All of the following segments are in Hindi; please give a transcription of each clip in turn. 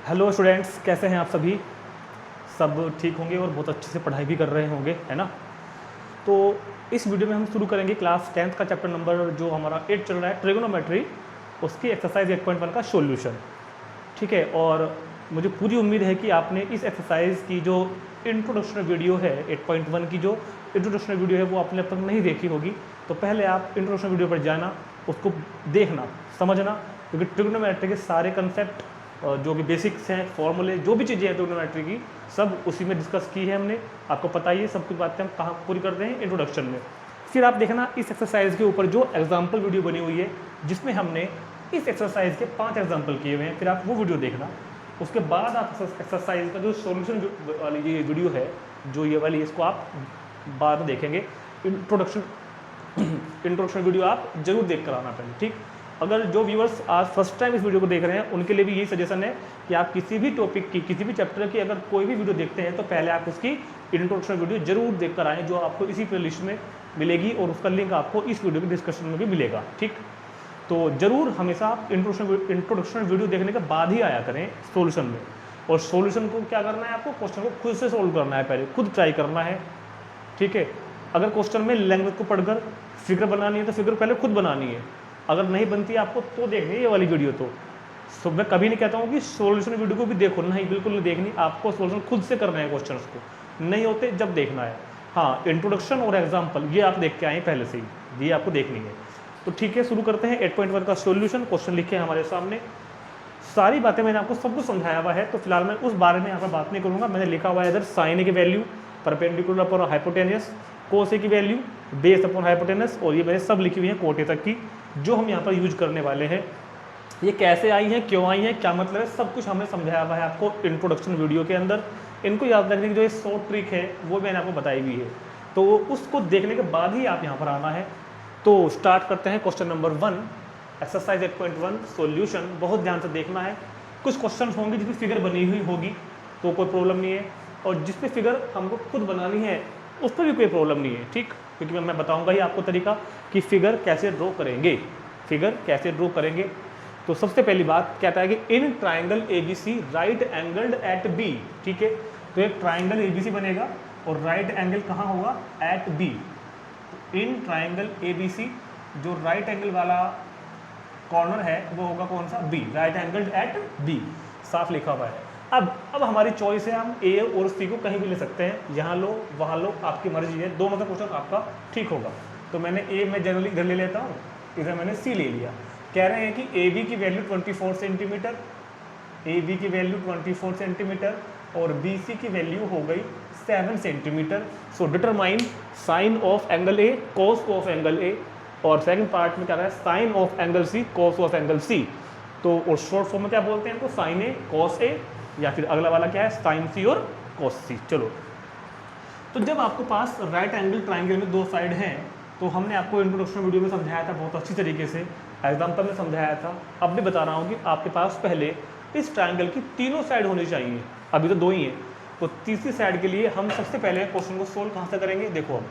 हेलो स्टूडेंट्स, कैसे हैं आप सभी। सब ठीक होंगे और बहुत अच्छे से पढ़ाई भी कर रहे होंगे, है ना। तो इस वीडियो में हम शुरू करेंगे क्लास 10th का चैप्टर नंबर जो हमारा 8 चल रहा है, ट्रिगोनोमेट्री, उसकी एक्सरसाइज 8.1 का सॉल्यूशन। ठीक है, और मुझे पूरी उम्मीद है कि आपने इस एक्सरसाइज की जो इंट्रोडक्शन वीडियो है 8.1 की, जो इंट्रोडक्शन वीडियो है वो आपने अब तक नहीं देखी होगी। तो पहले आप इंट्रोडक्शन वीडियो पर जाना, उसको देखना, समझना, क्योंकि ट्रिगोनोमेट्री के सारे कंसेप्ट जो कि बेसिक्स हैं, फॉर्मूले, जो भी चीज़ें हैं ट्रिगोनोमेट्री की, सब उसी में डिस्कस की है हमने। आपको पता ही है सब कुछ बातें हम कहाँ पूरी करते हैं, इंट्रोडक्शन में। फिर आप देखना इस एक्सरसाइज के ऊपर जो एग्जाम्पल वीडियो बनी हुई है, जिसमें हमने इस एक्सरसाइज के 5 एग्जाम्पल किए हुए हैं, फिर आप वो वीडियो देखना। उसके बाद आप एक्सरसाइज का जो सॉल्यूशन वाली ये वीडियो है, जो ये वाली, इसको आप बाद में देखेंगे। इंट्रोडक्शन वीडियो आप जरूर देख कर आना पहले, ठीक। अगर जो व्यूअर्स आज फर्स्ट टाइम इस वीडियो को देख रहे हैं, उनके लिए भी यही सजेशन है कि आप किसी भी टॉपिक की, किसी भी चैप्टर की अगर कोई भी वीडियो देखते हैं तो पहले आप उसकी इंट्रोडक्शन वीडियो जरूर देख कर आएँ, जो आपको इसी प्ले लिस्ट में मिलेगी और उसका लिंक आपको इस वीडियो के डिस्क्रिप्शन में भी मिलेगा, ठीक। तो ज़रूर हमेशा आप इंट्रोडक्शन वीडियो देखने के बाद ही आया करें सॉल्यूशन में। और सॉल्यूशन को क्या करना है, आपको क्वेश्चन को खुद से सोल्व करना है, पहले खुद ट्राई करना है, ठीक है। अगर क्वेश्चन में लैंग्वेज को पढ़कर फिगर बनानी है तो फिगर पहले खुद बनानी है। अगर नहीं बनती है आपको तो देखनी है ये वाली वीडियो। तो मैं कभी नहीं कहता हूँ कि सॉल्यूशन वीडियो को भी देखो, नहीं, बिल्कुल नहीं देखनी। आपको सॉल्यूशन खुद से करना है, क्वेश्चन को नहीं होते जब देखना है। हाँ, इंट्रोडक्शन और एग्जाम्पल ये आप देख के आए पहले से ही, ये आपको देखनी है। तो ठीक है, शुरू करते हैं 8.1 का सॉल्यूशन। क्वेश्चन लिखे हैं हमारे सामने, सारी बातें मैंने आपको सब कुछ समझाया हुआ है, तो फिलहाल मैं उस बारे में यहाँ पर बात नहीं करूँगा। मैंने लिखा हुआ है इधर साइन ए की वैल्यू परपेंडिकुलर अपॉन हाइपोटेनियस, कोस ए की वैल्यू बेस अपॉन हाइपोटेनस, और ये मैंने सब लिखी हुई है कोट ए तक की, जो हम यहाँ पर यूज करने वाले हैं। ये कैसे आई हैं, क्यों आई हैं, क्या मतलब है, सब कुछ हमने समझाया हुआ है आपको इंट्रोडक्शन वीडियो के अंदर। इनको याद रखने की जो ये शॉर्ट ट्रिक है वो मैंने आपको बताई हुई है, तो उसको देखने के बाद ही आप यहाँ पर आना है। तो स्टार्ट करते हैं क्वेश्चन नंबर 1, एक्सरसाइज 8.1 सॉल्यूशन। बहुत ध्यान से देखना है। कुछ क्वेश्चन होंगे जिसमें फिगर बनी हुई होगी तो कोई प्रॉब्लम नहीं है, और जिसपे फिगर हमको खुद बनानी है उस पर भी कोई प्रॉब्लम नहीं है, ठीक। क्योंकि मैं बताऊंगा ही आपको तरीका कि फिगर कैसे ड्रॉ करेंगे, फिगर कैसे ड्रॉ करेंगे। तो सबसे पहली बात कहता है कि इन triangle ABC right angled at B, ठीक है। तो एक ट्राइंगल ABC बनेगा और राइट एंगल कहाँ होगा, at B। In triangle ABC जो राइट एंगल वाला कॉर्नर है वो होगा कौन सा, B, right angled at B, साफ लिखा हुआ है। अब हमारी चॉइस है, हम A और C को कहीं भी ले सकते हैं, यहाँ लो वहाँ लो, आपकी मर्जी है, दोनों का क्वेश्चन आपका ठीक होगा। तो मैंने A में जनरली इधर ले लेता हूँ, इधर मैंने C ले लिया। कह रहे हैं कि AB की वैल्यू 24 सेंटीमीटर, AB की वैल्यू 24 सेंटीमीटर और BC की वैल्यू हो गई 7 centimetre. So determine sine of angle A, cos of angle A, और सेकंड पार्ट में क्या है, sine of angle C, cos of angle C। तो और शॉर्ट फॉर्म में क्या बोलते हैं इनको, साइन A कॉस A, या फिर अगला वाला क्या है, साइन C और कॉस C। चलो, तो जब आपके पास राइट एंगल ट्राइंगल में दो साइड हैं, तो हमने आपको इंट्रोडक्शन वीडियो में समझाया था बहुत अच्छी तरीके से, एग्जाम्पल में समझाया था। अब भी बता रहा हूँ कि आपके पास पहले इस ट्राइंगल की तीनों साइड होनी चाहिए, अभी तो दो ही हैं। तो तीसरी साइड के लिए हम सबसे पहले क्वेश्चन को सोल्व कहाँ से करेंगे, देखो अब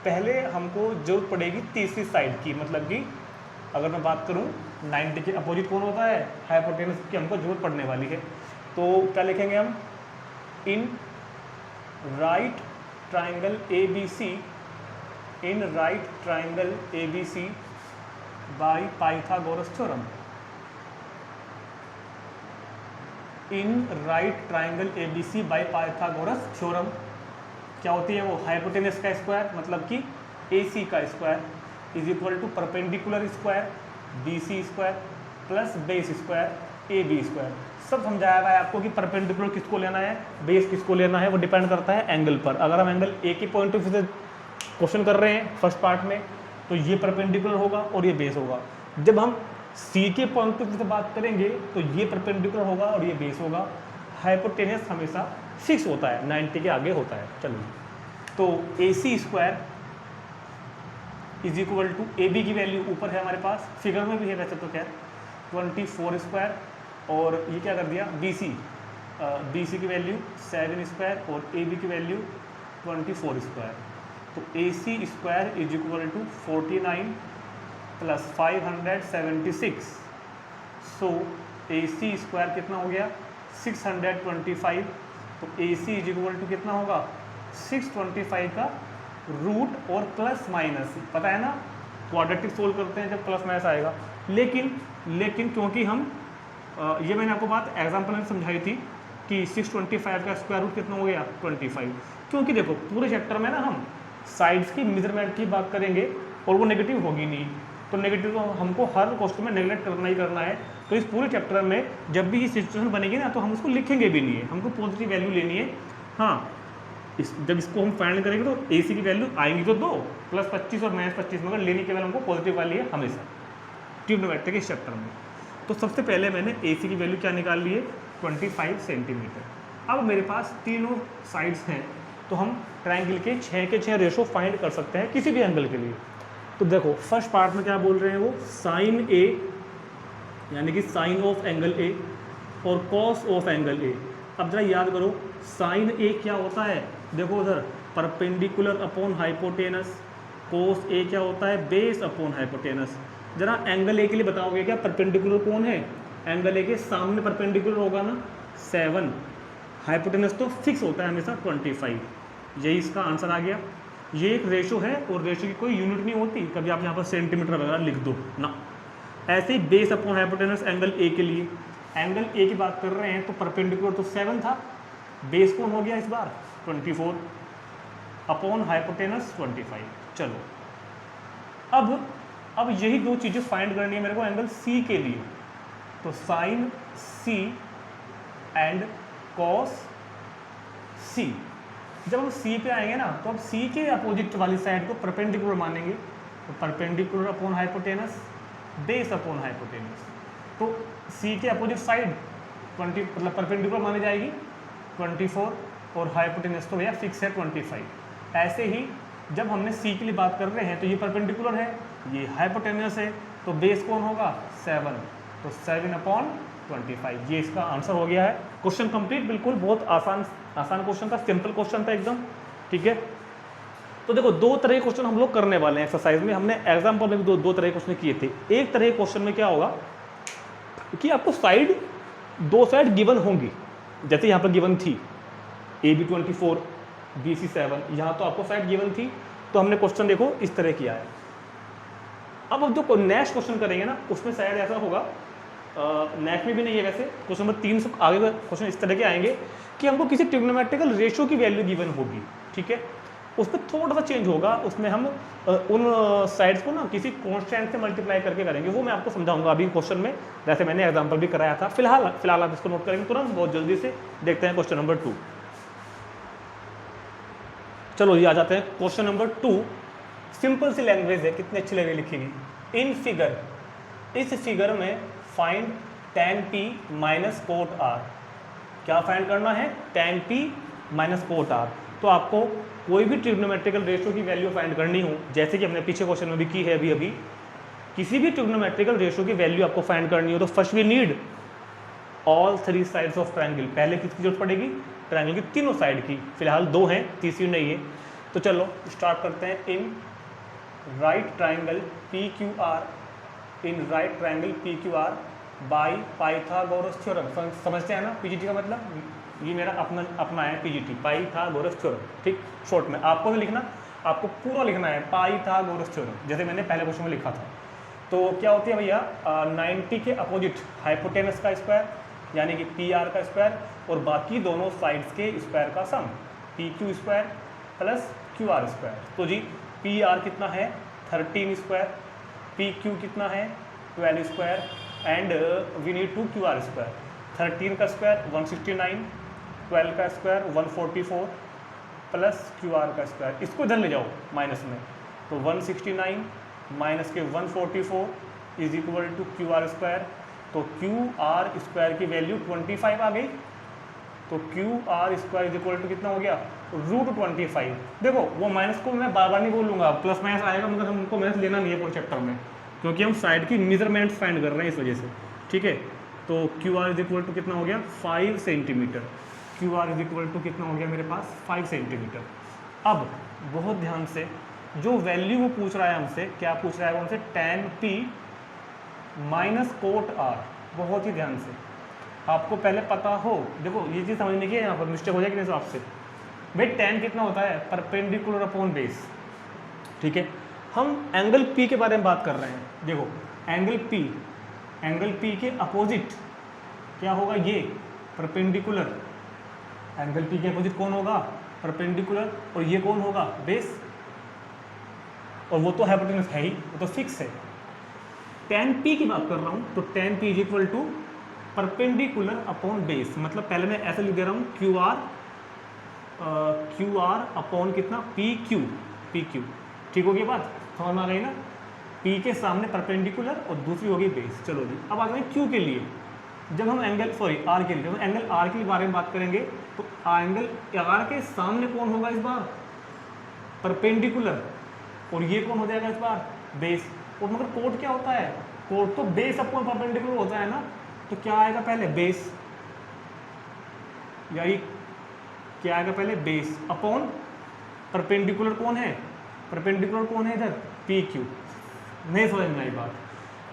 पहले हमको जरूरत पड़ेगी तीसरी साइड की, मतलब कि अगर मैं बात करूँ 90 के अपोजिट कौन होता है, हाइपोटेनस की हमको जरूरत पड़ने वाली है। तो क्या लिखेंगे हम, इन right triangle ABC, in right triangle ABC by Pythagoras theorem, in right triangle ABC by Pythagoras theorem. क्या होती है वो, हाइपोटेनस का स्क्वायर मतलब कि AC का square is equal to perpendicular square BC square plus base square AB square. सब समझाया हुआ है आपको कि परपेंडिकुलर किसको लेना है, बेस किसको लेना है, वो डिपेंड करता है एंगल पर। अगर हम एंगल A के पॉइंट ऑफ व्यू से क्वेश्चन कर रहे हैं फर्स्ट पार्ट में, तो ये परपेंडिकुलर होगा और ये बेस होगा। जब हम C के पॉइंट ऑफ व्यू से बात करेंगे तो ये परपेंडिकुलर होगा और ये बेस होगा। हाइपोटेनस हमेशा फिक्स होता है, 90 के आगे होता है। चलिए, तो AC square is equal to AB की वैल्यू ऊपर है हमारे पास, फिगर में भी है वैसे तो, क्या 24 स्क्वायर, और ये क्या कर दिया BC की वैल्यू 7 स्क्वायर और AB की वैल्यू 24 स्क्वायर। तो AC square is equal to 49 plus 576। So AC square कितना हो गया, 625, तो AC इज इक्वल टू कितना होगा 625 का रूट और प्लस माइनस, पता है ना क्वाड्रेटिक सोल्व करते हैं जब प्लस माइनस आएगा। लेकिन क्योंकि हम ये मैंने आपको बात एग्जाम्पल में समझाई थी कि 625 का स्क्वायर रूट कितना हो गया 25, क्योंकि देखो पूरे चैप्टर में ना हम साइड्स की मेजरमेंट की बात करेंगे और वो नेगेटिव होगी नहीं, तो नेगेटिव तो हमको हर क्वेश्चन में नेगलेक्ट करना ही करना है। तो इस पूरे चैप्टर में जब भी ये सिचुएशन बनेगी ना तो हम उसको लिखेंगे भी नहीं है, हमको पॉजिटिव वैल्यू लेनी है। हाँ जब इसको हम फाइंड करेंगे तो AC की वैल्यू आएंगी तो 2 + 25 और -25, मगर लेने की वैल्यू हमको पॉजिटिव वाली है हमेशा ट्रिग्नोमेट्री के इस चैप्टर में। तो सबसे पहले मैंने AC की वैल्यू क्या निकाल ली है 25 सेंटीमीटर। अब मेरे पास तीनों साइड्स हैं तो हम ट्रायंगल के 6 के 6 रेशो फाइंड कर सकते हैं किसी भी एंगल के लिए। तो देखो फर्स्ट पार्ट में क्या बोल रहे हैं वो साइन A यानी कि साइन ऑफ एंगल A और कॉस ऑफ एंगल A। अब जरा याद करो साइन A क्या होता है, देखो उधर perpendicular upon hypotenuse, cos A क्या होता है बेस अपॉन हाइपोटेनस। जरा एंगल A के लिए बताओगे क्या परपेंडिकुलर कौन है, एंगल A के सामने परपेंडिकुलर होगा ना 7, हाइपोटेनस तो फिक्स होता है हमेशा 25, यही इसका आंसर आ गया। ये एक रेशो है और रेशो की कोई यूनिट नहीं होती, कभी आप यहाँ पर सेंटीमीटर वगैरह लिख दो ना। ऐसे ही base upon hypotenuse angle A के लिए, एंगल A की बात कर रहे हैं तो परपेंडिकुलर तो 7 था, बेस कौन हो गया इस बार 24 अपॉन हाइपोटेनस 25। चलो अब यही दो चीज़ें फाइंड करनी है मेरे को एंगल C के लिए, तो sine C and cos C। जब हम C पे आएंगे ना तो अब C के अपोजिट वाली साइड को परपेंडिकुलर मानेंगे, तो perpendicular upon hypotenuse base upon hypotenuse, तो C के अपोजिट साइड 20 मतलब परपेंडिकुलर मानी जाएगी 24 और हाइपोटेनस तो भैया फिक्स है 25। ऐसे ही जब हमने C के लिए बात कर रहे हैं तो ये परपेंडिकुलर है, ये हाइपोटेनस है, तो बेस कौन होगा 7, तो 7 अपॉन 25, ये इसका आंसर हो गया है। क्वेश्चन कंप्लीट, बिल्कुल बहुत आसान क्वेश्चन था, सिंपल क्वेश्चन था एकदम, ठीक है। तो देखो दो तरह के क्वेश्चन हम लोग करने वाले हैं एक्सरसाइज में, हमने एग्जाम्पल में भी दो तरह के क्वेश्चन किए थे। एक तरह के क्वेश्चन में क्या होगा कि आपको दो साइड गिवन होंगी, जैसे यहाँ पर गिवन थी AB 24 BC 7, यहाँ तो आपको साइड गिवन थी, तो हमने क्वेश्चन देखो इस तरह किया है। अब जो नेक्स्ट क्वेश्चन करेंगे ना उसमें शायद ऐसा होगा, नेक्स्ट में भी नहीं है वैसे, क्वेश्चन नंबर 3 से आगे का क्वेश्चन इस तरह के आएंगे कि हमको किसी ट्रिग्नोमेट्रिकल रेशियो की वैल्यू गिवन होगी, ठीक है। उसमें थोड़ा सा चेंज होगा, उसमें हम उन साइड्स को ना किसी कांस्टेंट से मल्टीप्लाई करके करेंगे, वो मैं आपको समझाऊंगा अभी क्वेश्चन में, वैसे मैंने एग्जांपल भी कराया था। फिलहाल आप इसको नोट करेंगे तुरंत, बहुत जल्दी से देखते हैं क्वेश्चन नंबर 2। चलो ये आ जाते हैं क्वेश्चन नंबर 2। सिंपल सी लैंग्वेज है, कितनी अच्छी लगे लिखी हुई। इन फिगर, इस फिगर में find tan p minus cot r, क्या फाइंड करना है tan p minus cot r। तो आपको कोई भी ट्रिग्नोमेट्रिकल रेशियो की वैल्यू फाइंड करनी हो, जैसे कि हमने पीछे क्वेश्चन में भी की है अभी किसी भी ट्रिग्नोमेट्रिकल रेशियो की वैल्यू आपको फाइंड करनी हो तो first we need all 3 sides of triangle. पहले किसकी जरूरत पड़ेगी ट्रायंगल की तीनों साइड की, फिलहाल 2 हैं, तीसरी नहीं है। तो चलो स्टार्ट करते हैं। इन right triangle PQR by Pythagoras theorem, समझते हैं ना पीजीटी का मतलब, ये मेरा अपना है पीजीटी, पाइथागोरस थ्योरम, ठीक। शॉर्ट में आपको नहीं लिखना, आपको पूरा लिखना है पाइथागोरस थ्योरम, जैसे मैंने पहले क्वेश्चन में लिखा था। तो क्या होती है भैया 90 के अपोजिट हाइपोटेनस का स्क्वायर यानी कि PR का स्क्वायर और बाकी दोनों साइड्स के स्क्वायर का सम PQ square plus QR square. तो जी PR कितना है 13 स्क्वायर, PQ कितना है 12 square and we need to QR square. 13 का स्क्वायर 169, 12 का स्क्वायर 144 प्लस QR का स्क्वायर, इसको इधर ले जाओ माइनस में, तो 169 माइनस के 144 is equal to QR square. तो QR स्क्वायर की वैल्यू 25 आ गई, तो QR square is equal to कितना हो गया √25। देखो वो माइनस को मैं बार बार नहीं बोलूँगा, प्लस माइनस आएगा मगर हमको माइनस लेना नहीं है पूरे चैप्टर में, क्योंकि हम साइड की मेजरमेंट्स फाइंड कर रहे हैं इस वजह से, ठीक है। तो QR इज इक्वल टू कितना हो गया 5 centimetre, QR is equal to कितना हो गया मेरे पास 5 सेंटीमीटर। अब बहुत ध्यान से जो वैल्यू वो पूछ रहा है हमसे, क्या पूछ रहा है वो हमसे tan p minus cot r, बहुत ही ध्यान से आपको पहले पता हो, देखो ये चीज़ समझने की है, यहाँ पर मिस्टेक हो जाएगी नहीं तो आपसे। भाई tan कितना होता है, परपेंडिकुलर अपॉन बेस, ठीक है। हम एंगल P के बारे में बात कर रहे हैं। देखो एंगल P के अपोजिट क्या होगा, ये परपेंडिकुलर। एंगल P के अपोजिट कौन होगा, परपेंडिकुलर, और ये कौन होगा, बेस। और वो तो हाइपोटेन्यूज है ही, वो तो फिक्स है। tan P की बात कर रहा हूँ, तो tan P is equal to perpendicular upon base. मतलब पहले मैं ऐसे लिख दे रहा हूँ क्यू आर अपॉन कितना, पी क्यू। ठीक होगी बात, समझ में आ गई ना। P के सामने परपेंडिकुलर और दूसरी होगी बेस। चलो जी, अब आ गए Q के लिए। जब हम R के लिए, जब हम एंगल R के बारे में बात करेंगे तो एंगल R के सामने कौन होगा इस बार, परपेंडिकुलर, और ये कौन हो जाएगा इस बार, बेस। और मगर कोड क्या होता है, कोड तो बेस अपॉन परपेंडिकुलर होता है ना, तो क्या आएगा पहले, बेस, या क्या आएगा पहले, बेस अपॉन परपेंडिकुलर कौन है, इधर पी क्यू। नहीं समझ में आई बात।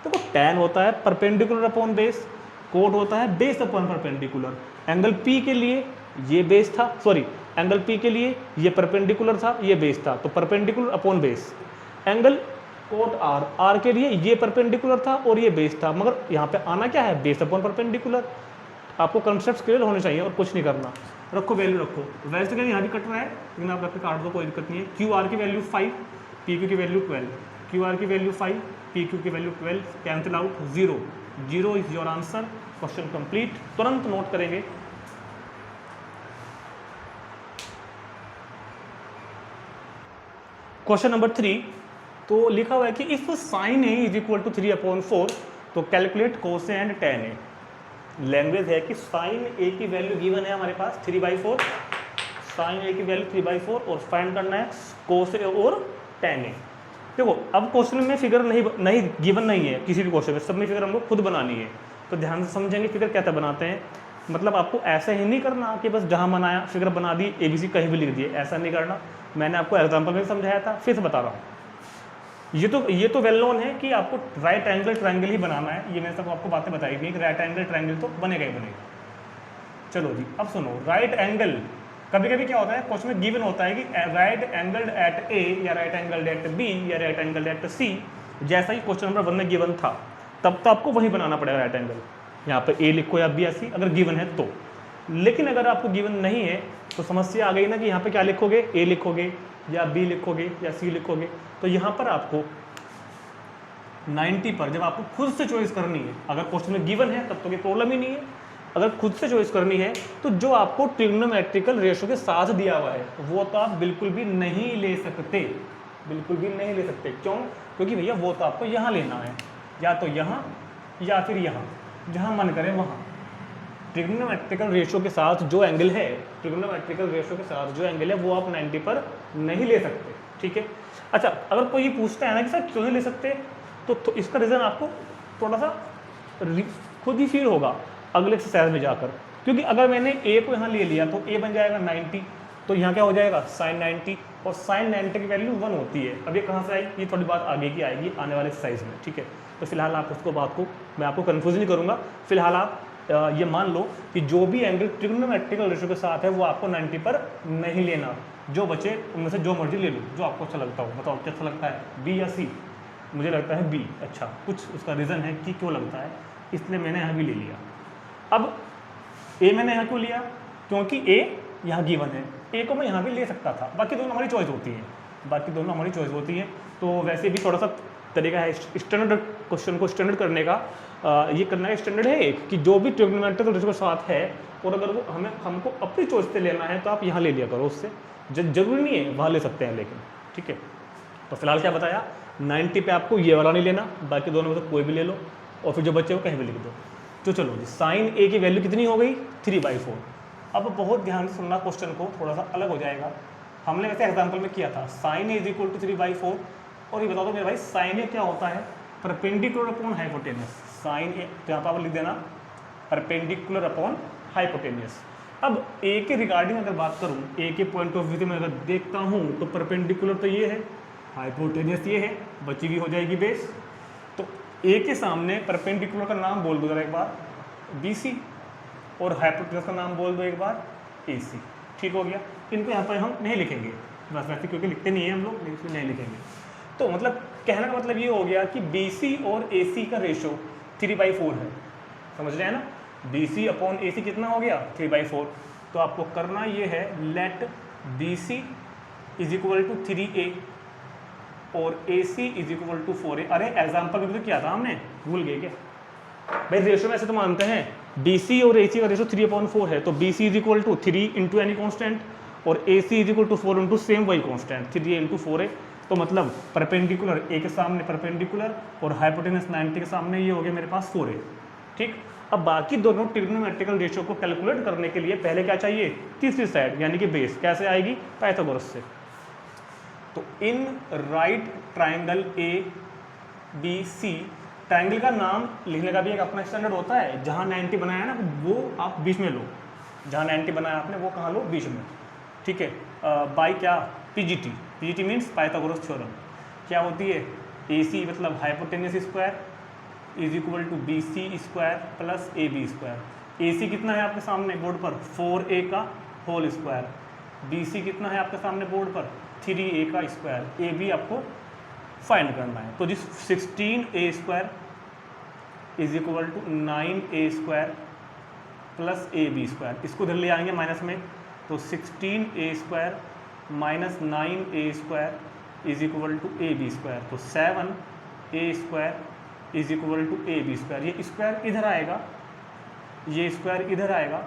तो tan होता है परपेंडिकुलर अपॉन बेस, कोड होता है base upon perpendicular. Angle P के लिए ये बेस था, एंगल P के लिए ये परपेंडिकुलर था, ये बेस था, तो परपेंडिकुलर अपॉन बेस। एंगल कोट R के लिए ये परपेंडिकुलर था और ये बेस था, मगर यहाँ पे आना क्या है, बेस अपॉन परपेंडिकुलर। आपको कंसेप्ट क्लियर होने चाहिए और कुछ नहीं करना। रखो वैल्यू रखो, वैसे तो यहाँ भी कट रहा है लेकिन आप रख के काट दो, कोई दिक्कत नहीं है। क्यू आर की वैल्यू 5, पी क्यू की वैल्यू 12, क्यू आर की वैल्यू 5, पी क्यू की value 12, cancel out 0 is your answer. Question complete, तुरंत नोट करेंगे। क्वेश्चन नंबर 3, तो लिखा हुआ है कि if sine A is equal to 3/4 तो calculate cos and tan A. Language है कि साइन ए की वैल्यू गिवन है हमारे पास 3/4, साइन ए की वैल्यू 3/4 और फाइंड करना है कोस ए और tan ए। देखो अब क्वेश्चन में फिगर नहीं गिवन नहीं है, किसी भी क्वेश्चन में सब में फिगर हमको खुद बनानी है, तो ध्यान से समझेंगे फिगर कैसे बनाते हैं। मतलब आपको ऐसा ही नहीं करना कि बस जहाँ बनाया फिगर बना दी, ABC कहीं भी लिख दिए, ऐसा नहीं करना। मैंने आपको एग्जाम्पल में समझाया था, फिर से बता रहा हूँ। ये तो वेल नोन है कि आपको राइट एंगल ट्रायंगल ही बनाना है, ये मैंने सब आपको बातें बताई थी कि राइट एंगल ट्रायंगल तो बनेगा ही बनेगा। चलो जी, अब सुनो, राइट एंगल कभी कभी क्या होता है क्वेश्चन में गिवन होता है कि राइट एंगल एट ए या राइट एंगल एट बी या राइट एंगल एट सी। जैसा ही क्वेश्चन नंबर 1 में गिवन था तब तो आपको वही बनाना पड़ेगा राइट एंगल, यहाँ पर ए लिखो या बी या सी अगर गिवन है तो। लेकिन अगर आपको गिवन नहीं है तो समस्या आ गई ना कि यहाँ पे क्या लिखोगे, ए लिखोगे या बी लिखोगे या सी लिखोगे। तो यहाँ पर आपको 90 पर जब आपको खुद से चॉइस करनी है, अगर क्वेश्चन में गिवन है तब तो कोई प्रॉब्लम ही नहीं है। अगर खुद से चॉइस करनी है तो जो आपको ट्रिग्नोमेट्रिकल रेशियो के साथ दिया हुआ है वो तो आप बिल्कुल भी नहीं ले सकते, बिल्कुल भी नहीं ले सकते। क्यों? क्योंकि भैया वो तो आपको यहाँ लेना है, या तो यहाँ या फिर यहाँ, जहाँ मन करे वहाँ। ट्रिग्नोमेट्रिकल रेशियो के साथ जो एंगल है, ट्रिग्नोमेट्रिकल रेशियो के साथ जो एंगल है वो आप 90 पर नहीं ले सकते, ठीक है। अच्छा, अगर कोई ये पूछता है ना कि सर क्यों नहीं ले सकते, तो इसका रीज़न आपको थोड़ा सा खुद ही फील होगा अगले एक्सरसाइज में जाकर। क्योंकि अगर मैंने ए को यहाँ ले लिया तो ए बन जाएगा 90, तो यहाँ क्या हो जाएगा साइन 90, और साइन 90 की वैल्यू 1 होती है। अब ये कहाँ से आई, ये थोड़ी बात आगे की आएगी आने वाले एक्सरसाइज में, ठीक है। तो फिलहाल आप उसको बात को मैं आपको कन्फ्यूज नहीं करूँगा। फिलहाल आप ये मान लो कि जो भी एंगल ट्रिग्नोमेट्रिकल रेशियो के साथ है वो आपको 90 पर नहीं लेना। जो बचे उनमें से जो मर्जी ले लो, जो आपको अच्छा लगता हो। बताओ क्या अच्छा लगता है, बी या सी? मुझे लगता है बी। अच्छा, कुछ उसका रीज़न है कि क्यों लगता है, इसलिए मैंने यहाँ भी ले लिया। अब ए मैंने यहाँ क्यों लिया, क्योंकि ए यहाँ गिवन है, ए को मैं यहाँ भी ले सकता था। बाकी दोनों हमारी चॉइस होती है, तो वैसे भी थोड़ा सा तरीका है स्टैंडर्ड क्वेश्चन को स्टैंडर्ड करने का। ये करना है स्टैंडर्ड है एक कि जो भी ट्रिग्नोमेट्रिकल रेशियो के साथ है और अगर वो हमको अपनी चॉइस से लेना है तो आप यहाँ ले लिया करो, उससे जरूरी नहीं है वहाँ ले सकते हैं, लेकिन ठीक है। तो फिलहाल क्या बताया, 90 पे आपको ये वाला नहीं लेना, बाकी दोनों में से कोई भी ले लो और फिर जो बच्चे वो कहीं भी लिख दो। तो चलो जी, साइन ए की वैल्यू कितनी हो गई, 3/4। अब बहुत ध्यान से सुनना, क्वेश्चन को थोड़ा सा अलग हो जाएगा। हमने वैसे एग्जाम्पल में किया था sine A is equal to 3/4, और ये बता दो मेरे भाई साइन ए क्या होता है, परपेंडिकुलर अपॉन हाइपोटेनियस। साइन ए तो यहाँ पर आप लिख देना परपेंडिकुलर अपॉन हाइपोटेनियस। अब ए के रिगार्डिंग अगर बात करूँ, ए के पॉइंट ऑफ व्यू से मैं अगर देखता हूँ तो परपेंडिकुलर तो ये है, हाइपोटेनियस ये है, बची हुई हो जाएगी बेस। तो ए के सामने परपेंडिकुलर का नाम बोल दो जरा एक बार, BC। और हाइपोटेन्यूज का नाम बोल दो एक बार AC। ठीक हो गया। इनको यहाँ पर हम नहीं लिखेंगे बस वैसे, क्योंकि लिखते नहीं है हम लोग, इसमें नहीं लिखेंगे। तो मतलब कहने का मतलब ये हो गया कि BC और AC का रेशो 3/4 है। समझ रहे हैं ना, BC अपॉन AC कितना हो गया 3/4। तो आपको करना ये है, let BC is equal to 3A और AC is equal to 4A। अरे एग्जाम्पल में तो क्या था हमने, भूल गए क्या भाई? रेशो में ऐसे तो मानते हैं BC और AC का रेशो 3/4 है, तो BC is equal to 3 into any constant और AC is equal to 4 into same वही कॉन्स्टेंट 3A इंटू 4A। तो मतलब परपेंडिकुलर A के सामने परपेंडिकुलर और हाइपोटेनस 90 के सामने ये हो गया मेरे पास 4A। ठीक, अब बाकी दोनों ट्रिग्नोमेट्रिकल रेशियो को कैलकुलेट करने के लिए पहले क्या चाहिए, तीसरी साइड यानी कि बेस। कैसे आएगी, पाइथागोरस से। तो in right triangle ABC, triangle का नाम लिखने का भी एक अपना स्टैंडर्ड होता है। जहाँ 90 बनाया ना वो आप बीच में लो, जहाँ 90 बनाया आपने वो कहाँ लो, बीच में। ठीक है, बाई क्या, PGT मीन्स पाइथागोरस थ्योरम। क्या होती है, AC मतलब hypotenuse square is equal to BC square plus AB square. AC कितना है आपके सामने बोर्ड पर, 4A का होल स्क्वायर। BC कितना है आपके सामने बोर्ड पर, 3A का स्क्वायर। AB आपको फाइंड करना है। तो जिस 16A square is equal to 9A square plus AB square, इसको इधर ले आएंगे माइनस में, तो 16A square minus 9A square is equal to AB square. तो 7A square is equal to AB square. ये स्क्वायर इधर आएगा, ये स्क्वायर इधर आएगा,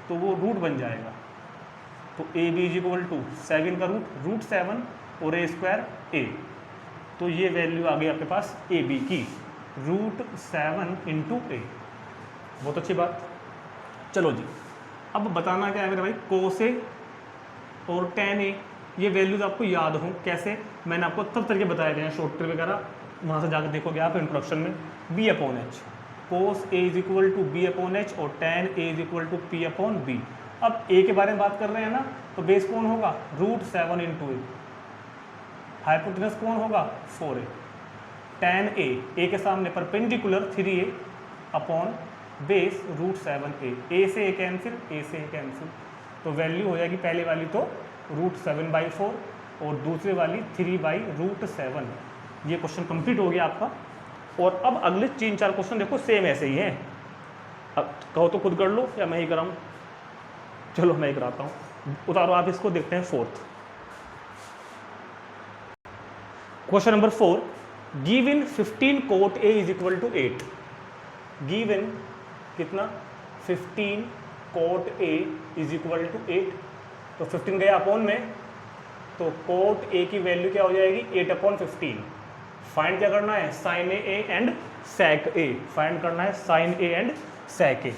तो वो रूट बन जाएगा। तो AB इज इक्वल टू 7 का रूट 7 और A स्क्वायर A। तो ये वैल्यू आ गई आपके पास AB की, रूट 7 इंटू A। बहुत अच्छी बात। चलो जी, अब बताना क्या है मेरे भाई, कोस A और tan A, ये वैल्यूज आपको याद हो कैसे, मैंने आपको तब तरीके बताए गए हैं शॉर्ट ट्रिक वगैरह, वहाँ से जाकर देखोगे आप इंट्रोडक्शन में। B/H, cos A is equal to B/H और tan A is equal to P/B। अब A के बारे में बात कर रहे हैं ना, तो बेस कौन होगा, रूट 7 इंटू A। हाइपोटेनस कौन होगा, 4A। tan A के सामने perpendicular 3A upon base root 7A। A से A कैंसिल, A से A कैंसिल, तो वैल्यू हो जाएगी पहले वाली तो रूट 7/4 और दूसरी वाली 3/√7। ये क्वेश्चन कंप्लीट हो गया आपका। और अब अगले 3-4 क्वेश्चन देखो सेम ऐसे ही हैं। अब कहो तो खुद कर लो या मैं ही कराऊँ, चलो मैं ही कराता हूँ। उतारो आप इसको, देखते हैं fourth question number 4। Given 15 cot A is equal to 8। Given कितना, 15 cot A is equal to 8। तो 15 गया अपॉन में, तो कोट A की वैल्यू क्या हो जाएगी, 8/15। फाइंड क्या करना है, sine A and sec A। Find करना है sine A and sec A।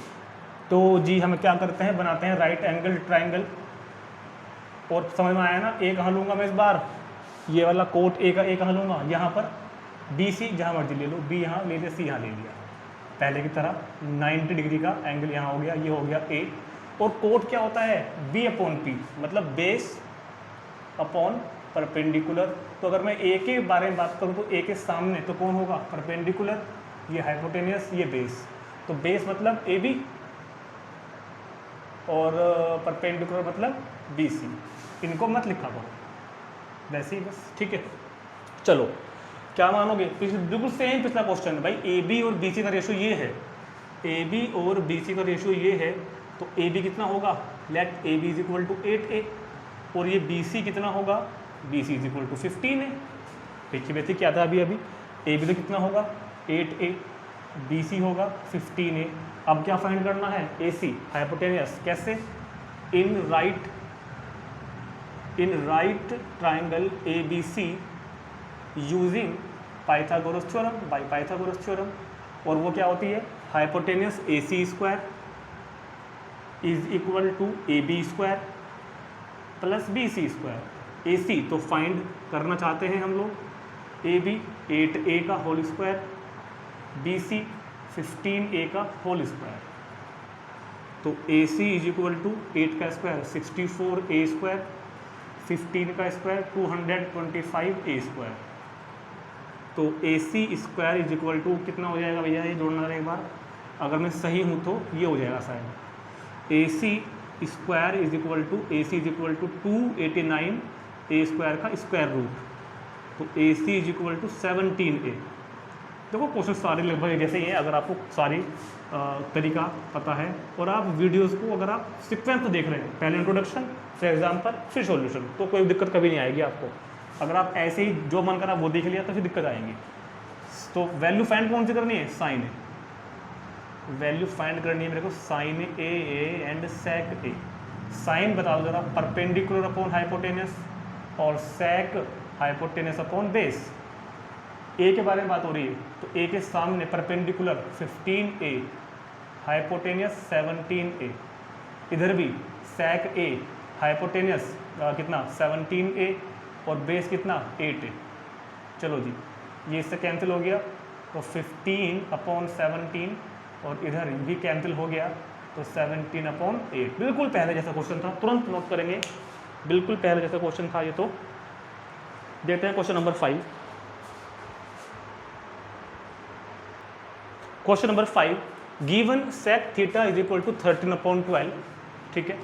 तो जी हम क्या करते हैं, बनाते हैं राइट एंगल ट्राइंगल। और समझ में आया ना, A कहाँ लूँगा मैं इस बार, ये वाला कोट A का A कहाँ लूँगा, यहाँ पर BC जहाँ मर्जी ले लो, B यहाँ ले लिया, C यहाँ ले लिया, पहले की तरह 90 डिग्री का एंगल यहाँ हो गया, ये हो गया A। और कोट क्या होता है, B/P, मतलब बेस अपॉन परपेंडिकुलर। तो अगर मैं A के बारे में बात करूँ तो A के सामने तो कौन होगा, परपेंडिकुलर, ये हाइपोटेनियस, ये बेस। तो बेस मतलब AB और परपेंडिकुलर मतलब BC। इनको मत लिखा करो वैसे ही बस, ठीक है। चलो क्या मानोगे, बिल्कुल सेम पिछला क्वेश्चन है भाई। AB और BC का रेशो ये है, AB और BC का रेशो ये है, तो AB कितना होगा, let AB is equal to 8A और ये BC कितना होगा, BC is equal to 15A। देखिए वैसे क्या था अभी AB तो कितना होगा 8A, BC होगा 15A। अब क्या फाइंड करना है, AC हाइपोटेनियस। कैसे, in right triangle ABC using Pythagoras theorem, by Pythagoras theorem. और वो क्या होती है, hypotenuse AC square is equal to AB square plus BC square. AC तो फाइंड करना चाहते हैं हम लोग, AB 8A का होल स्क्वायर, BC 15A का होल स्क्वायर। तो AC इज इक्वल टू 8 का स्क्वायर 64A स्क्वायर, 15 का स्क्वायर 225A स्क्वायर। तो AC square is equal to कितना हो जाएगा भैया, ये जोड़ना रहेगा एक बार, अगर मैं सही हूँ तो ये हो जाएगा शायद AC square is equal to AC is equal to 289 A square का स्क्वायर रूट, तो AC is equal to 17A। देखो क्वेश्चन सारे लगभग जैसे ही हैं, अगर आपको सारी तरीका पता है और आप वीडियोस को अगर आप सीक्वेंस तो देख रहे हैं, पहले इंट्रोडक्शन फिर एग्जाम्पल फिर सॉल्यूशन, तो कोई दिक्कत कभी नहीं आएगी आपको। अगर आप ऐसे ही जो मन करा वो देख लिया तो फिर दिक्कत आएगी। तो वैल्यू फाइंड कौन सी करनी है? साइन ए। वैल्यू फाइंड करनी है मेरे को sine A and sec A. Sine बता दो जरा, परपेंडिकुलर अपॉन हाइपोटेनस और sec hypotenuse upon base. A के बारे में बात हो रही है तो ए के सामने परपेंडिकुलर 15A, हाइपोटेनियस 17A, इधर भी सेक ए हाइपोटेनियस कितना 17A और बेस कितना 8A। चलो जी, ये इससे कैंसिल हो गया तो 15/17 और इधर भी कैंसिल हो गया तो 17/8। बिल्कुल पहले जैसा क्वेश्चन था, तुरंत नोट करेंगे, बिल्कुल पहले जैसा क्वेश्चन था ये। तो देखते हैं question number 5। Question number 5, given sec theta is equal to 13/12, ठीक है,